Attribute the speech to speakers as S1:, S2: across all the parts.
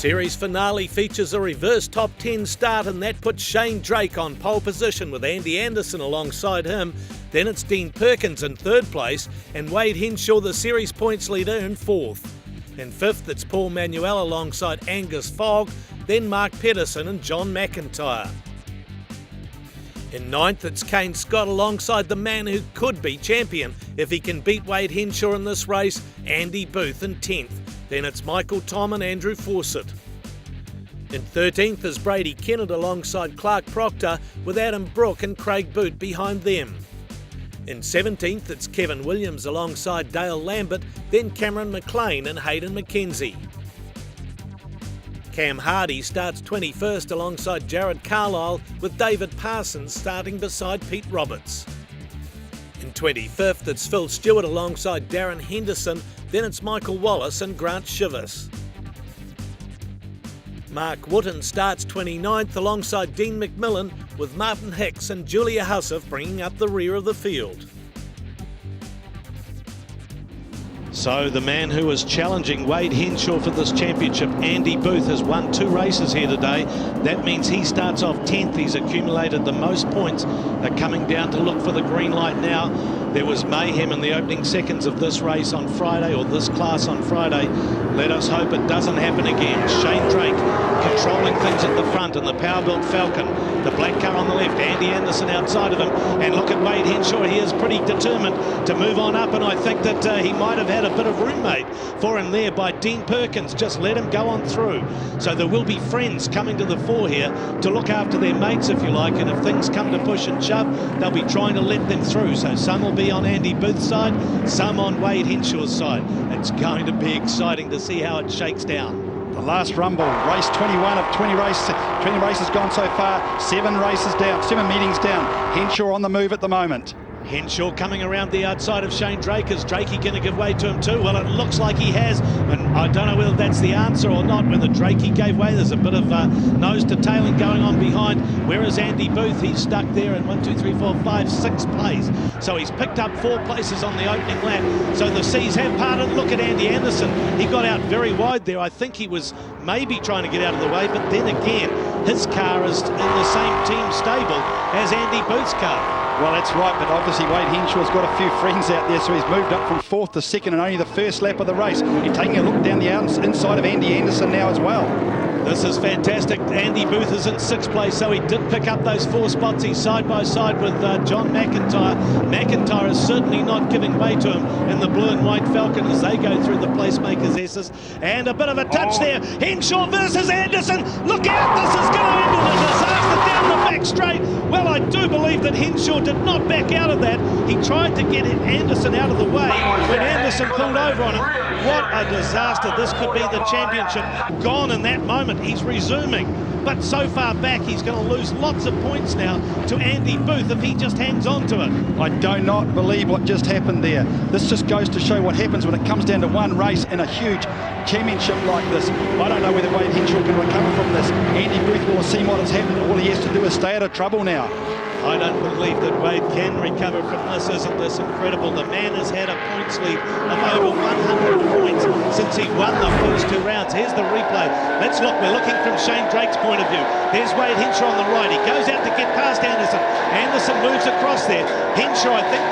S1: series finale features a reverse top 10 start, and that puts Shane Drake on pole position with Andy Anderson alongside him. Then it's Dean Perkins in third place and Wade Henshaw, the series points leader, in fourth. In fifth it's Paul Manuel alongside Angus Fogg, then Mark Pedersen and John McIntyre. In ninth it's Kane Scott alongside the man who could be champion if he can beat Wade Henshaw in this race, Andy Booth, in 10th. Then it's Michael Thom and Andrew Fawcett. In 13th is Brady Kennett alongside Clark Proctor, with Adam Brook and Craig Boot behind them. In 17th it's Kevin Williams alongside Dale Lambert, then Cameron McLean and Hayden McKenzie. Cam Hardy starts 21st alongside Jared Carlisle, with David Parsons starting beside Pete Roberts. In 25th it's Phil Stewart alongside Darren Henderson, then it's Michael Wallace and Grant Shivers. Mark WOOTTON starts 29th alongside Dean McMillan, with Martin Hicks and Julia Hussif bringing up the rear of the field. So the man who is challenging Wade Henshaw for this championship, Andy Booth, has won 2 races here today. That means he starts off 10th. He's accumulated the most points. They're coming down to look for the green light now. There was mayhem in the opening seconds of this race on Friday, or this class on Friday. Let us hope it doesn't happen again. Shane Drake controlling things at the front in the power-built Falcon. The black car on the left, Andy Anderson outside of him. And look at Wade Henshaw. He is pretty determined to move on up, and I think that he might have had a bit of roommate for him there by Dean Perkins. Just let him go on through. So there will be friends coming to the fore here to look after their mates, if you like, and if things come to push and shove, they'll be trying to let them through. So some will be on Andy Booth's side, some on Wade Henshaw's side. It's going to be exciting to see how it shakes down.
S2: The last rumble, race 21 of 20 races gone so far, 7 races down, 7 meetings down. Henshaw on the move at the moment.
S1: Henshaw coming around the outside of Shane Drake. Is Drakey going to give way to him too? Well, it looks like he has, and I don't know whether that's the answer or not. When the Drakey gave way, there's a bit of nose to tailing going on behind. Where is Andy Booth? He's stuck there in 1, 2, 3, 4, 5, 6 place. So he's picked up 4 places on the opening lap. So the seas have parted. Look at Andy Anderson. He got out very wide there. I think he was maybe trying to get out of the way, but then again, his car is in the same team stable as Andy Booth's car.
S2: Well, that's right, but obviously Wade Henshaw's got a few friends out there, so he's moved up from 4th to 2nd and only the first lap of the race. He's taking a look down the inside of Andy Anderson now as well.
S1: This is fantastic. Andy Booth is in 6th place, so he did pick up those 4 spots. He's side by side with John McIntyre. McIntyre is certainly not giving way to him in the blue and white Falcon as they go through the placemakers' S's. And a bit of a touch there. Henshaw versus Anderson. Look out, this is going to end in a disaster down the back straight. Well, I do believe that Henshaw did not back out of that. He tried to get Anderson out of the way when Anderson pulled over on him. What a disaster. This could be the championship gone in that moment. He's resuming, but so far back he's going to lose lots of points now to Andy Booth if he just hangs on to it.
S2: I do not believe what just happened there. This just goes to show what happens when it comes down to one race in a huge championship like this. I don't know whether Wade Henshaw can recover from this. Andy Booth will have seen what has happened. All he has to do is stay out of trouble now.
S1: I don't believe that Wade can recover from this. Isn't this incredible? The man has had a points lead of over 100 points since he won the first 2 rounds. Here's the replay. Let's look. We're looking from Shane Drake's point of view. There's Wade Henshaw on the right. He goes out to get past Anderson. Anderson moves across there. Henshaw, I think,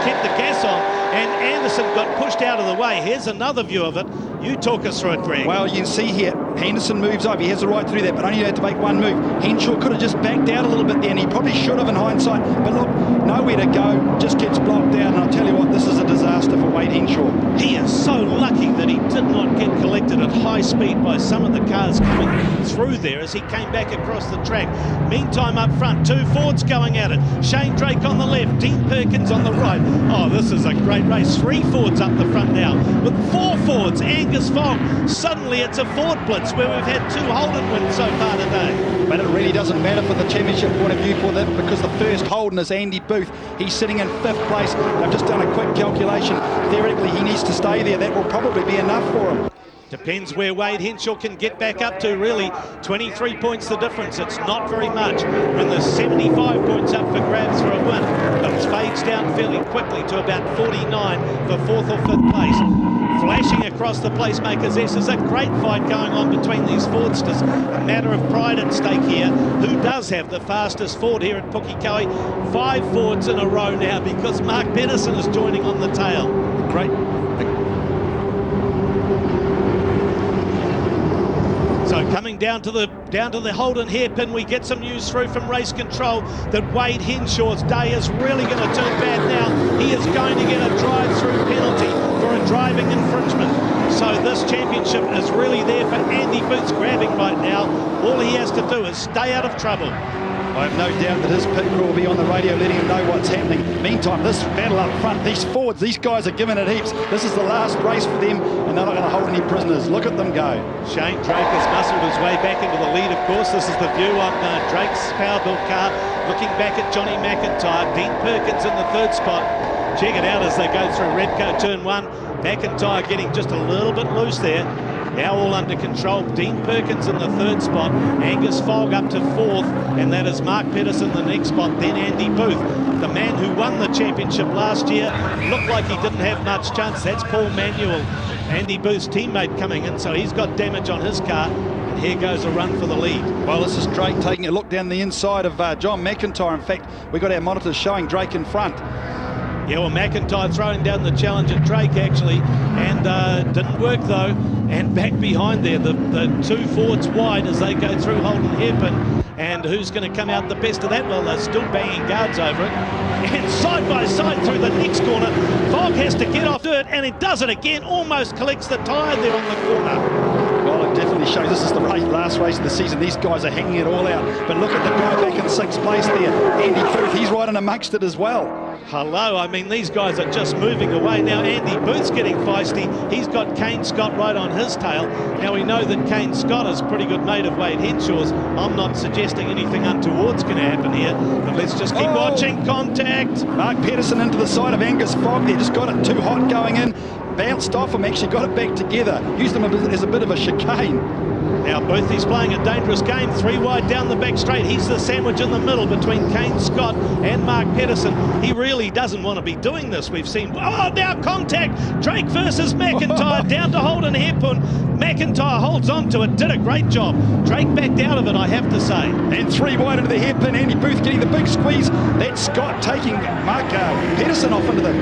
S1: kept the gas on, and Anderson got pushed out of the way. Here's another view of it. You talk us through it, Greg.
S2: Well, you can see here, Anderson moves over. He has the right to do that, but only had to make 1 move. Henshaw could have just backed out a little bit there, and he probably should have in hindsight. But look, nowhere to go, just gets blocked down. And I'll tell you what, this is a disaster for Wade Henshaw.
S1: He is so lucky that he did not get collected at high speed by some of the cars coming through there as he came back across the track. Meantime, up front, 2 Fords going at it. Shane Drake on the left, Dean Perkins on the right. Oh, this is a great race. 3 Fords up the front now with 4 Fords. Angus Fogg. Suddenly it's a Ford blitz where we've had 2 Holden wins so far today.
S2: But it really doesn't matter for the championship point of view for them, because the first Holden is Andy Booth. He's sitting in 5th place. I've just done a quick calculation. Theoretically, he needs to stay there. That will probably be enough for him.
S1: Depends where Wade Henshaw can get back up to, really. 23 points the difference. It's not very much when there's 75 points up for grabs for a win. But it fades down fairly quickly to about 49 for 4th or 5th place. Flashing across the placemakers. This is a great fight going on between these Fordsters. A matter of pride at stake here. Who does have the fastest Ford here at Pukekohe? 5 Fords in a row now because Mark Pedersen is joining on the tail.
S2: Great.
S1: So coming down to the Holden hairpin, we get some news through from race control that Wade Henshaw's day is really going to turn bad now. He is going to get a drive-through penalty for a driving infringement. So this championship is really there for Andy Booth's grabbing right now. All he has to do is stay out of trouble.
S2: I have no doubt that his pit crew will be on the radio letting him know what's happening. Meantime, this battle up front, these Fords, these guys are giving it heaps. This is the last race for them, and they're not going to hold any prisoners. Look at them go.
S1: Shane Drake has muscled his way back into the lead, of course. This is the view on Drake's power built car. Looking back at Johnny McIntyre. Dean Perkins in the 3rd spot. Check it out as they go through Redco turn 1. McIntyre getting just a little bit loose there. Now all under control. Dean Perkins in the 3rd spot. Angus Fogg up to 4th. And that is Mark Pedersen the next spot. Then Andy Booth, the man who won the championship last year. Looked like he didn't have much chance. That's Paul Manuel, Andy Booth's teammate, coming in. So he's got damage on his car. And here goes a run for the lead.
S2: Well, this is Drake taking a look down the inside of John McIntyre. In fact, we got our monitors showing Drake in front.
S1: Yeah, well, McIntyre throwing down the challenge at Drake, actually, and didn't work, though. And back behind there, the 2 Fords wide as they go through Holden hairpin. And who's going to come out the best of that? Well, they're still banging guards over it. And side by side through the next corner, Fogg has to get off dirt, and it does it again, almost collects the tyre there on the corner.
S2: Well, it definitely shows this is the last race of the season. These guys are hanging it all out. But look at the guy back in 6th place there, Andy Booth. He's right in amongst it as well.
S1: Hello, I mean, these guys are just moving away. Now Andy Booth's getting feisty. He's got Kane Scott right on his tail. Now we know that Kane Scott is a pretty good mate of Wade Henshaw's. I'm not suggesting anything untoward's going to happen here, but let's just keep watching. Contact.
S2: Mark Pedersen into the side of Angus Fogg there, just got it too hot going in. Bounced off him, actually got it back together. Used him as a bit of a chicane.
S1: Now Booth is playing a dangerous game. 3 wide down the back straight. He's the sandwich in the middle between Kane Scott and Mark Pedersen. He really doesn't want to be doing this. We've seen, now contact. Drake versus McIntyre down to Holden hairpin. McIntyre holds on to it, did a great job. Drake backed out of it, I have to say.
S2: And 3 wide into the hairpin. Andy Booth getting the big squeeze. That's Scott taking Mark Pedersen off into the...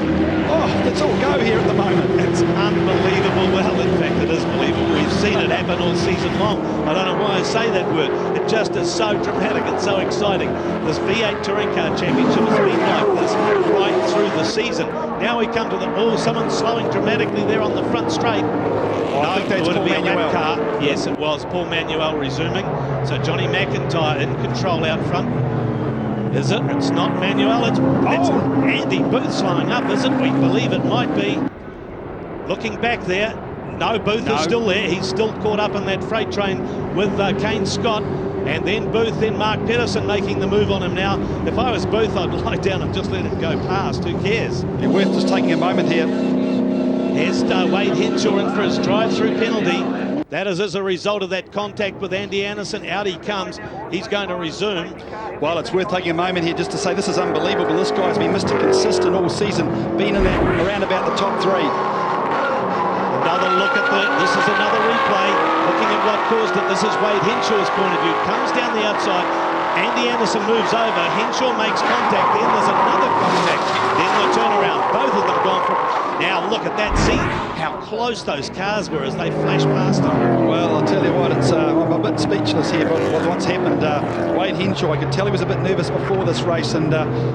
S2: let's all go here at the moment.
S1: It's unbelievable. Well, in fact, it is believable. We've seen it happen all season long. I don't know why I say that word. It just is so dramatic and so exciting. This V8 Touring Car Championship has been like this right through the season. Now we come to the... someone's slowing dramatically there on the front straight.
S2: I think that's Paul Manuel.
S1: Car. Yes, it was Paul Manuel resuming. So Johnny McIntyre in control out front. Is it? It's not Manuel. It's Andy Booth slowing up, is it? We believe it might be. Looking back there. No, Booth is still there. He's still caught up in that freight train with Kane Scott. And then Booth, then Mark Pedersen making the move on him now. If I was Booth, I'd lie down and just let it go past. Who cares?
S2: You're worth just taking a moment here.
S1: Here's Wade Henshaw in for his drive-through penalty. That is as a result of that contact with Andy Anderson. Out he comes. He's going to resume.
S2: Well, it's worth taking a moment here just to say this is unbelievable. This guy's been Mr. Consistent all season, been in that around about the top 3.
S1: Another look at this is another replay. Looking at what caused it. This is Wade Henshaw's point of view. Comes down the outside. Andy Anderson moves over. Henshaw makes contact. Then there's another contact. Then the turnaround. Both of them gone from... Now look at that. See how close those cars were as they flashed past them.
S2: Well, I'll tell you what, I'm a bit speechless here with what's happened. Wade Henshaw, I could tell he was a bit nervous before this race, and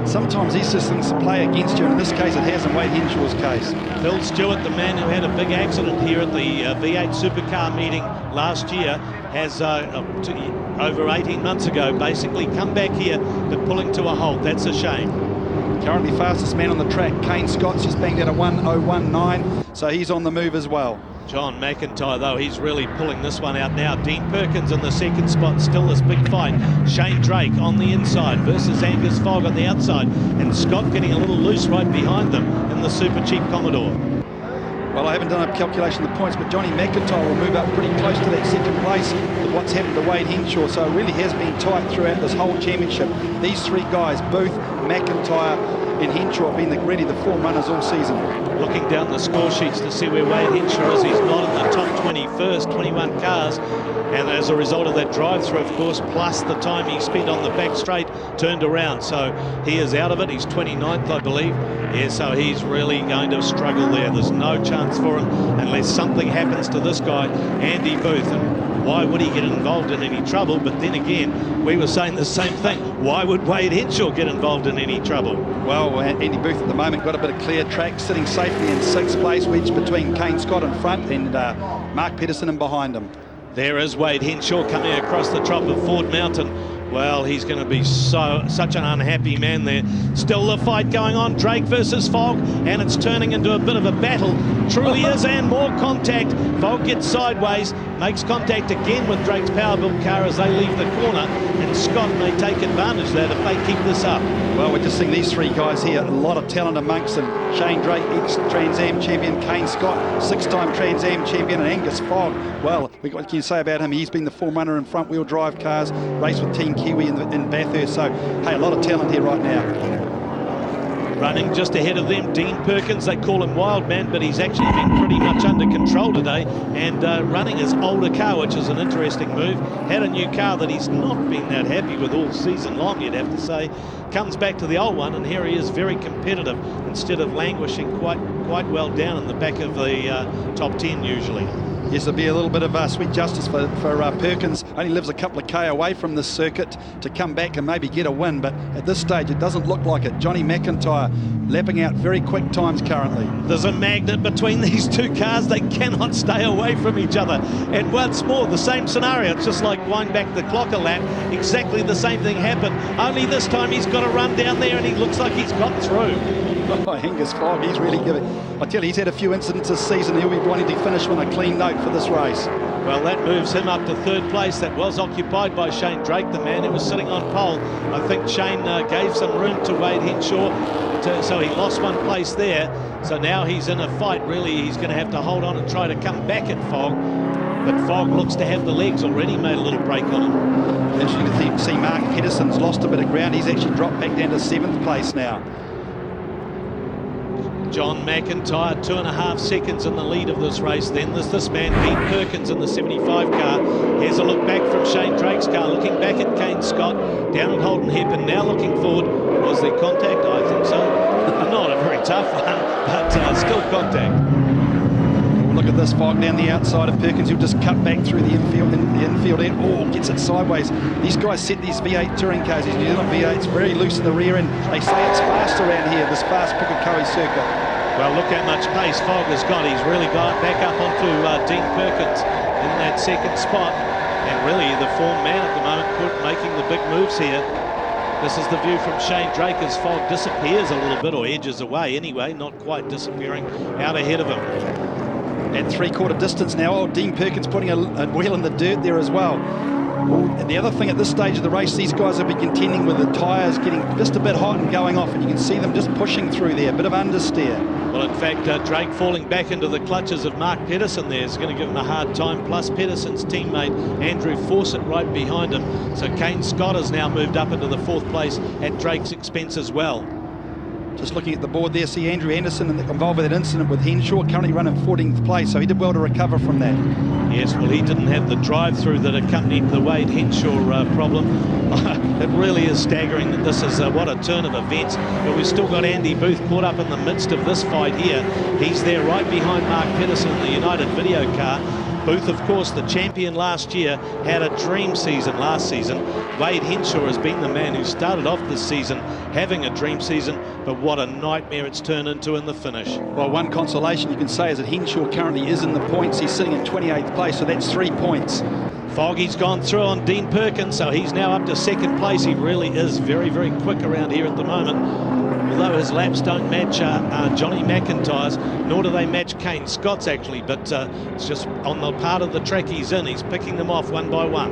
S2: sometimes these systems play against you, and in this case it has in Wade Henshaw's case.
S1: Phil Stewart, the man who had a big accident here at the V8 Supercar meeting last year, has over 18 months ago basically come back here but pulling to a halt. That's a shame.
S2: Currently fastest man on the track, Kane Scott's just banged out a 1:01.9, so he's on the move as well.
S1: John McIntyre, though, he's really pulling this one out now. Dean Perkins in the 2nd spot, still this big fight. Shane Drake on the inside versus Angus Fogg on the outside, and Scott getting a little loose right behind them in the Super Cheap Commodore.
S2: Well, I haven't done a calculation of the points, but Johnny McIntyre will move up pretty close to that second place with what's happened to Wade Henshaw. So it really has been tight throughout this whole championship. These three guys, Booth, McIntyre and Henshaw, have been the form runners all season.
S1: Looking down the score sheets to see where Wade Henshaw is, he's not in the top 21st, 21 cars. And as a result of that drive-through, of course, plus the time he spent on the back straight, turned around. So he is out of it. He's 29th, I believe. Yeah, so he's really going to struggle there. There's no chance for him unless something happens to this guy, Andy Booth. And why would he get involved in any trouble? But then again, we were saying the same thing. Why would Wade Henshaw get involved in any trouble?
S2: Well, Andy Booth at the moment got a bit of clear track, sitting safely in 6th place, wedged between Kane Scott in front and Mark Pedersen in behind him.
S1: There is Wade Henshaw coming across the top of Ford Mountain. Well, he's going to be such an unhappy man there. Still the fight going on, Drake versus Fogg, and it's turning into a bit of a battle. Truly is, and more contact. Fogg gets sideways, makes contact again with Drake's powerbuilt car as they leave the corner, and Scott may take advantage of that if they keep this up.
S2: Well, we're just seeing these three guys here, a lot of talent amongst them. Shane Drake, ex-Trans Am champion, Kane Scott, 6-time Trans Am champion, and Angus Fogg. Well, what can you say about him? He's been the form runner in front-wheel drive cars, raced with Team Kiwi in Bathurst. So, hey, a lot of talent here right now.
S1: Running just ahead of them, Dean Perkins. They call him Wild Man, but he's actually been pretty much under control today and running his older car, which is an interesting move. Had a new car that he's not been that happy with all season long, you'd have to say. Comes back to the old one, and here he is, very competitive instead of languishing quite well down in the back of the top 10 usually.
S2: Yes, there'll be a little bit of sweet justice for Perkins. Only lives a couple of K away from this circuit to come back and maybe get a win, but at this stage it doesn't look like it. Johnny McIntyre lapping out very quick times currently.
S1: There's a magnet between these two cars. They cannot stay away from each other. And once more, the same scenario. It's just like wind back the clock a lap. Exactly the same thing happened. Only this time he's got to run down there, and he looks like he's got through.
S2: Oh, Angus Fogg, he's really giving. I tell you, he's had a few incidents this season. He'll be wanting to finish on a clean note for this race.
S1: Well, that moves him up to 3rd place. That was occupied by Shane Drake, the man who was sitting on pole. I think Shane gave some room to Wade Henshaw, so he lost 1 place there. So now he's in a fight. Really, he's going to have to hold on and try to come back at Fogg. But Fogg looks to have the legs already, made a little break on him.
S2: Interesting to see Mark Pedersen's lost a bit of ground. He's actually dropped back down to 7th place now.
S1: John McIntyre, 2.5 seconds in the lead of this race. Then there's this man, Pete Perkins, in the 75 car. Here's a look back from Shane Drake's car, looking back at Kane Scott, down at Holden Hepburn, now looking forward. Was there contact? I think so. Not a very tough one, but still contact.
S2: Look at this, Fogg down the outside of Perkins. He'll just cut back through the infield end. Oh, gets it sideways. These guys set these V8 touring cars, these New Zealand V8s, very loose in the rear end. They say it's fast around here, this fast Pukekohe circuit.
S1: Well, look how much pace Fogg has got. He's really got back up onto Dean Perkins in that 2nd spot. And really the form man at the moment, making the big moves here. This is the view from Shane Drake as Fogg disappears a little bit, or edges away anyway, not quite disappearing, out ahead of him.
S2: At 3/4 distance now. Oh, Dean Perkins putting a wheel in the dirt there as well. And the other thing at this stage of the race, these guys have been contending with the tyres getting just a bit hot and going off, and you can see them just pushing through there, a bit of understeer.
S1: Well, in fact, Drake falling back into the clutches of Mark Pedersen there is going to give him a hard time, plus Pedersen's teammate Andrew Fawcett right behind him. So Kane Scott has now moved up into the 4th place at Drake's expense as well.
S2: Just looking at the board there, see Andrew Anderson involved with that incident with Henshaw, currently running 14th place, so he did well to recover from that.
S1: Yes, well, he didn't have the drive-through that accompanied the Wade Henshaw problem. It really is staggering that this is what a turn of events. But we've still got Andy Booth caught up in the midst of this fight here. He's there right behind Mark Pedersen in the United Video car. Booth, of course, the champion last year, had a dream season last season. Wade Henshaw has been the man who started off this season having a dream season, but what a nightmare it's turned into in the finish.
S2: Well, one consolation you can say is that Henshaw currently is in the points. He's sitting in 28th place, so that's 3 points.
S1: Foggy's gone through on Dean Perkins, so he's now up to 2nd place. He really is very, very quick around here at the moment. Although his laps don't match Johnny McIntyre's, nor do they match Kane Scott's actually, but it's just on the part of the track he's in. He's picking them off one by one.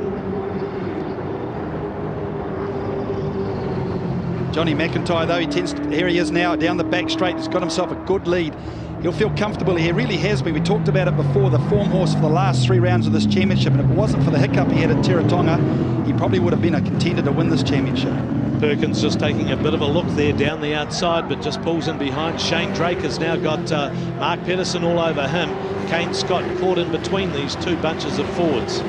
S1: Johnny McIntyre, though, here he is now down the back straight. He's got himself a good lead.
S2: He'll feel comfortable. He really has been. We talked about it before, the form horse for the last 3 rounds of this championship, and if it wasn't for the hiccup he had at Teretonga, he probably would have been a contender to win this championship.
S1: Perkins just taking a bit of a look there down the outside, but just pulls in behind. Shane Drake has now got Mark Pedersen all over him. Kane Scott caught in between these two bunches of forwards.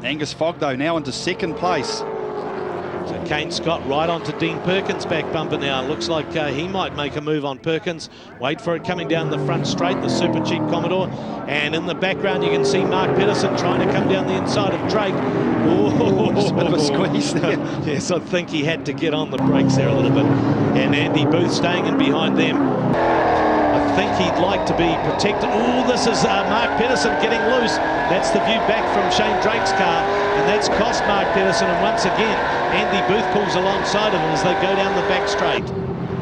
S2: Angus Fogg, though, now into 2nd place.
S1: So Kane Scott right onto Dean Perkins' back bumper now. Looks like he might make a move on Perkins. Wait for it coming down the front straight, the Super Cheap Commodore. And in the background you can see Mark Pedersen trying to come down the inside of Drake.
S2: Oh, just a bit of a squeeze there.
S1: Yes, I think he had to get on the brakes there a little bit. And Andy Booth staying in behind them. I think he'd like to be protected. Oh, this is Mark Pedersen getting loose. That's the view back from Shane Drake's car, and that's cost Mark Pedersen. And once again, Andy Booth pulls alongside of him as they go down the back straight.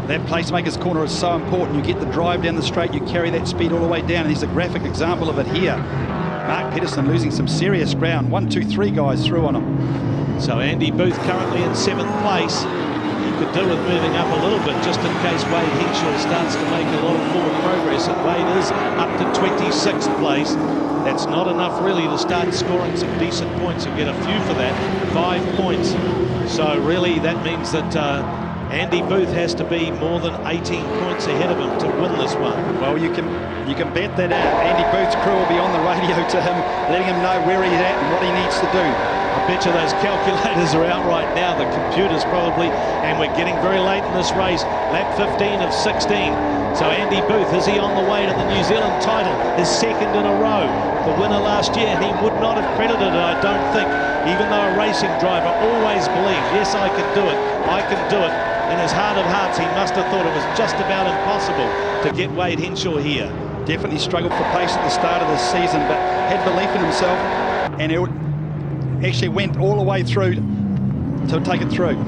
S1: That
S2: placemaker's corner is so important. You get the drive down the straight, you carry that speed all the way down, and here's a graphic example of it here. Mark Pedersen losing some serious ground. 1, 2, 3 guys through on him.
S1: So Andy Booth currently in 7th place. Could do with moving up a little bit just in case Wade Henshaw starts to make a lot of forward progress, and Wade is up to 26th place. That's not enough really to start scoring some decent points. You'll get a few for that, 5 points. So really that means that Andy Booth has to be more than 18 points ahead of him to win this one.
S2: Well, you can bet that Andy Booth's crew will be on the radio to him, letting him know where he's at and what he needs to do.
S1: I bet you those calculators are out right now, the computers probably, and we're getting very late in this race. Lap 15 of 16. So Andy Booth, is he on the way to the New Zealand title? His 2nd in a row. The winner last year, and he would not have credited it, I don't think. Even though a racing driver always believes, yes, I can do it, I can do it. In his heart of hearts, he must have thought it was just about impossible to get Wade Henshaw here.
S2: Definitely struggled for pace at the start of this season, but had belief in himself, and it actually went all the way through to take it through.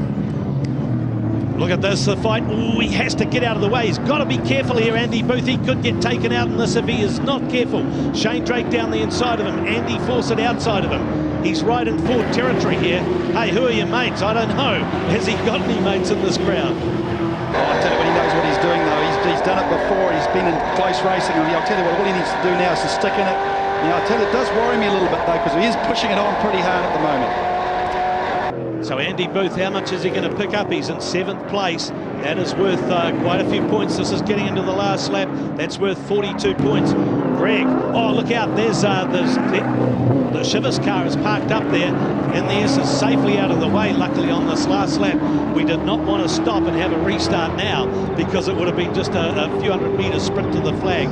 S1: Look at this, the fight. Ooh, he has to get out of the way. He's got to be careful here, Andy Booth. He could get taken out in this if he is not careful. Shane Drake down the inside of him. Andy Fawcett outside of him. He's right in Ford territory here. Hey, who are your mates? I don't know. Has he got any mates in this crowd?
S2: Oh, I tell you what, he knows what he's doing, though. He's done it before. He's been in close racing. And I'll tell you what, all he needs to do now is to stick in it. Now, I tell you, it does worry me a little bit, though, because he is pushing it on pretty hard at the moment.
S1: So Andy Booth, how much is he going to pick up? He's in 7th place. That is worth quite a few points. This is getting into the last lap. That's worth 42 points. Greg, oh, look out. There's the Shivers car is parked up there, and the S is safely out of the way, luckily, on this last lap. We did not want to stop and have a restart now because it would have been just a few hundred-metre sprint to the flag.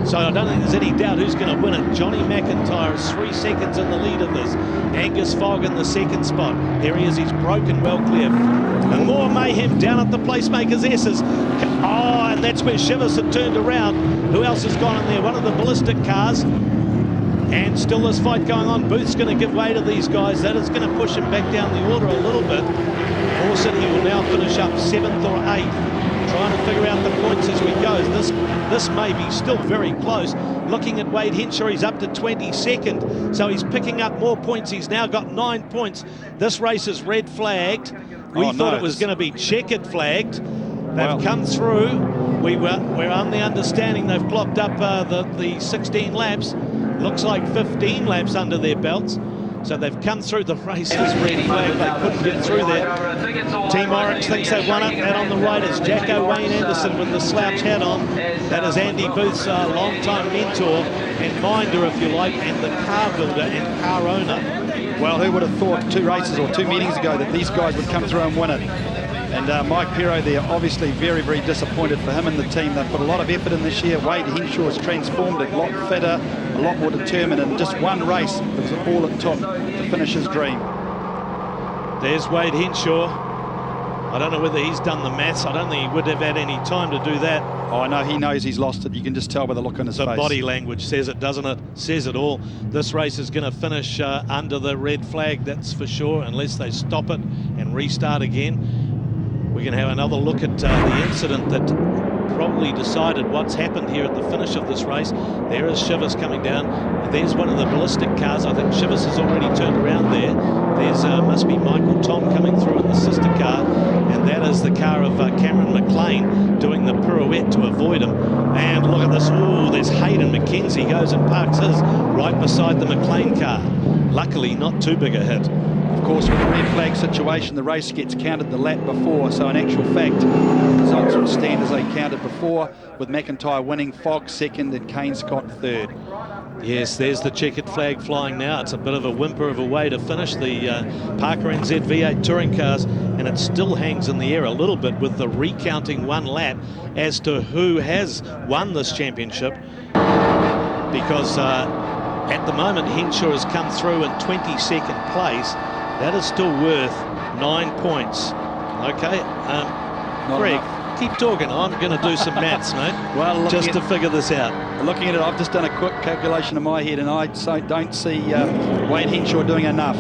S1: So I don't think there's any doubt who's going to win it. Johnny McIntyre is 3 seconds in the lead of this. Angus Fogg in the 2nd spot. There he is, he's broken well clear. And more mayhem down at the placemaker's S's. Oh, and that's where Shivers had turned around. Who else has gone in there? One of the ballistic cars. And still this fight going on. Booth's going to give way to these guys. That is going to push him back down the order a little bit. Fawcett, he will now finish up 7th or 8th. Trying to figure out the points as we go. This may be still very close. Looking at Wade Henshaw, he's up to 22nd, so he's picking up more points. He's now got 9 points. This race is red flagged. We thought it was going to be checkered flagged. They've come through. We're on the understanding they've clocked up the 16 laps. Looks like 15 laps under their belts. So they've come through the race as red flag. They couldn't get through there. Team Orange thinks they've won it. And on the right is Jacko Wayne Anderson with the slouch hat on. That is Andy Booth's long-time mentor and minder, if you like, and the car builder and car owner.
S2: Well, who would have thought 2 races or 2 meetings ago that these guys would come through and win it? And Mike Pero there, obviously very, very disappointed for him and the team. They've put a lot of effort in this year. Wade Henshaw has transformed it, a lot fitter, a lot more determined. In just one race, it was all it took to finish his dream.
S1: There's Wade Henshaw. I don't know whether he's done the maths. I don't think he would have had any time to do that.
S2: Oh, I know he knows he's lost it. You can just tell by the look on his face.
S1: The body language says it, doesn't it? Says it all. This race is going to finish under the red flag, that's for sure, unless they stop it and restart again. We're going to have another look at the incident that probably decided what's happened here at the finish of this race. There is Shivers coming down. There's one of the ballistic cars. I think Shivers has already turned around there. There's must be Michael Tom coming through in the sister car, and that is the car of Cameron McLean doing the pirouette to avoid him. And look at this. Oh, there's Hayden McKenzie goes and parks his right beside the McLean car. Luckily, not too big a hit.
S2: Of course, with the red flag situation, the race gets counted the lap before, so in actual fact, the results will stand as they counted before, with McIntyre winning, Fogg second, and Kane Scott third.
S1: Yes, there's the checkered flag flying now. It's a bit of a whimper of a way to finish the Parker Enzed V8 touring cars, and it still hangs in the air a little bit with the recounting one lap as to who has won this championship, because at the moment Henshaw has come through in 22nd place. That is still worth 9 points. Okay, Greg, keep talking. I'm going to do some maths, mate. Well, just to figure this out.
S2: Looking at it, I've just done a quick calculation in my head, and I don't see Wayne Henshaw doing enough.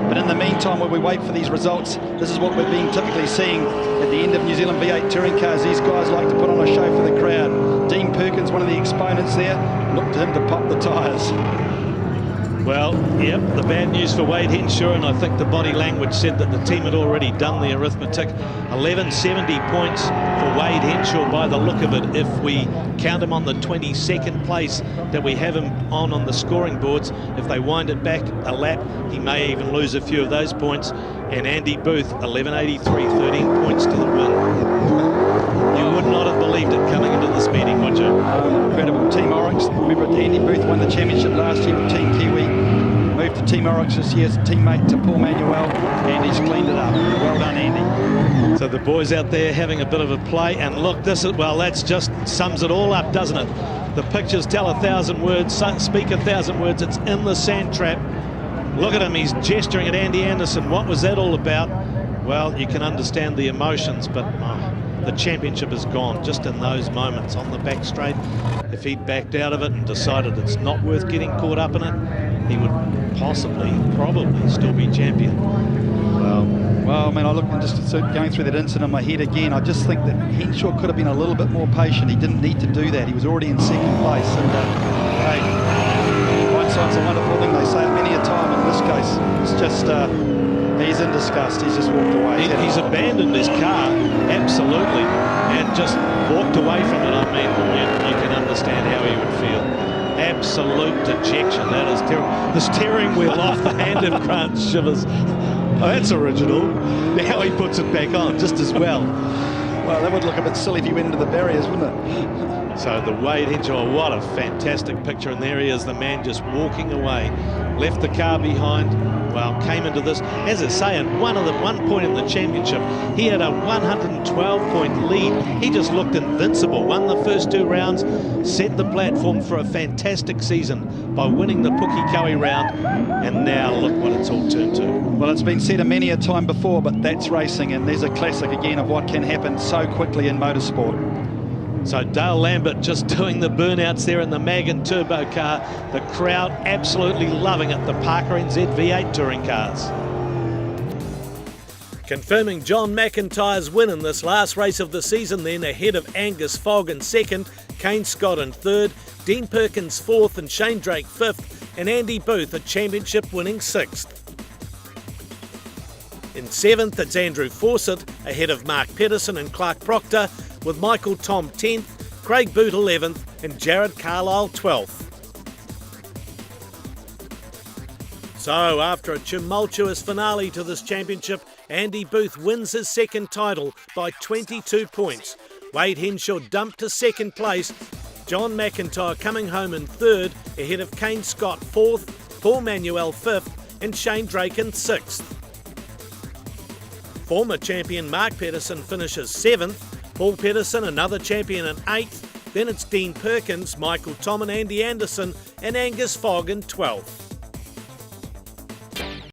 S2: But in the meantime, while we wait for these results, this is what we've been typically seeing at the end of New Zealand V8 touring cars. These guys like to put on a show for the crowd. Dean Perkins, one of the exponents there, look to him to pop the tyres.
S1: Well, yep, the bad news for Wade Henshaw, and I think the body language said that the team had already done the arithmetic. 1170 points for Wade Henshaw by the look of it, if we count him on the 22nd place that we have him on the scoring boards. If they wind it back a lap, he may even lose a few of those points. And Andy Booth, 1183, 13 points to the win. You would not have believed it coming into this meeting, would you?
S2: Incredible. Team Oryx. Remember, Andy Booth won the championship last year with Team Kiwi. Moved to Team Oryx this year as a teammate to Paul Manuel, and he's cleaned it up. Well done, Andy.
S1: So the boys out there having a bit of a play, and look, this is, well, that's just sums it all up, doesn't it? The pictures tell 1,000 words, speak 1,000 words. It's in the sand trap. Look at him, he's gesturing at Andy Anderson. What was that all about? Well, you can understand the emotions, but the championship is gone just in those moments on the back straight. If he'd backed out of it and decided it's not worth getting caught up in it, he would probably still be champion.
S2: Well, I mean, I look and just going through that incident in my head again, I just think that Henshaw could have been a little bit more patient. He didn't need to do that. He was already in second place. And hey, hindsight's a wonderful thing. They say it many a time. In this case, it's just he's in disgust. He's just walked away.
S1: He's abandoned his car, absolutely, and just walked away from it. I mean, you can understand how he would feel. Absolute dejection. That is terrible. The steering wheel off the hand of Grant Shivers. Oh, that's original. Now he puts it back on just as well.
S2: Well, that would look a bit silly if he went into the barriers, wouldn't it?
S1: So the Wade Henshaw, what a fantastic picture. And there he is, the man just walking away. Left the car behind. Well, came into this, as I say, at one point in the championship, he had a 112-point lead. He just looked invincible. Won the first 2 rounds, set the platform for a fantastic season by winning the Pukekohe round, and now look what it's all turned to.
S2: Well, it's been said a many a time before, but that's racing, and there's a classic again of what can happen so quickly in motorsport.
S1: So Dale Lambert just doing the burnouts there in the Magan Turbo car. The crowd absolutely loving it. The Parker Enzed V8 touring cars. Confirming John McIntyre's win in this last race of the season then, ahead of Angus Fogg in second, Kane Scott in third, Dean Perkins fourth and Shane Drake fifth, and Andy Booth a championship winning sixth. In seventh, it's Andrew Fawcett, ahead of Mark Pedersen and Clark Proctor, with Michael Tom 10th, Craig Boot 11th, and Jared Carlisle 12th. So, after a tumultuous finale to this championship, Andy Booth wins his second title by 22 points. Wade Henshaw dumped to second place, John McIntyre coming home in third, ahead of Kane Scott 4th, Paul Manuel 5th, and Shane Drake in 6th. Former champion Mark Pedersen finishes 7th, Paul Pedersen another champion in 8th, then it's Dean Perkins, Michael Tom and Andy Anderson, and Angus Fogg in 12th.